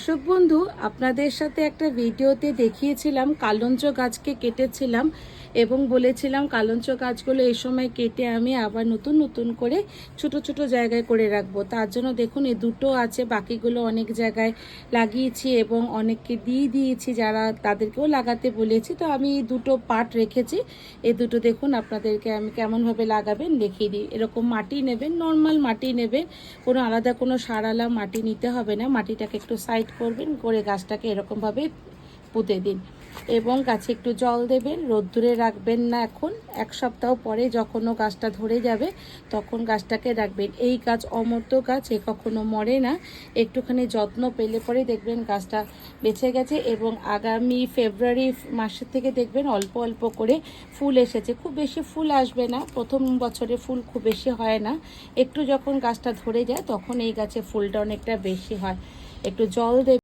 দর্শক বন্ধু, আপনাদের সাথে একটা ভিডিওতে দেখিয়েছিলাম কালঞ্চ গাছকে কেটেছিলাম এবং বলেছিলাম কালঞ্চ গাছগুলো এই সময় কেটে আমি আবার নতুন নতুন করে ছোট ছোট জায়গায় করে রাখবো। তার জন্য দেখুন এই দুটো আছে, বাকিগুলো অনেক জায়গায় লাগিয়েছি এবং অনেককে দিয়েছি যারা তাদেরকেও লাগাতে বলেছি। তো আমি এই দুটো পার্ট রেখেছি। এই দুটো দেখুন আপনাদেরকে আমি কেমনভাবে লাগাবেন দেখিয়ে দিই। এরকম মাটি নেবেন, নর্মাল মাটি নেবেন, কোনো আলাদা কোনো সারালা মাটি নিতে হবে না। মাটিটাকে একটু সাইড করবেন, করে গাছটাকে এরকমভাবে পুঁতে দিন এবং গাছে একটু জল দেবেন। রোদ্দুরে রাখবেন না এখন, এক সপ্তাহ পরে যখন গাছটা ধরে যাবে তখন গাছটাকে রাখবেন। এই গাছ অমর্ত্য গাছ, এ কখনো মরে না। একটুখানি যত্ন পেলে পরে দেখবেন গাছটা বেঁচে গেছে এবং আগামী ফেব্রুয়ারি মাসের থেকে দেখবেন অল্প অল্প করে ফুল এসেছে। খুব বেশি ফুল আসবে না, প্রথম বছরে ফুল খুব বেশি হয় না। একটু যখন গাছটা ধরে যায় তখন এই গাছে ফুলটা অনেকটা বেশি হয়। একটু জল দেবেন।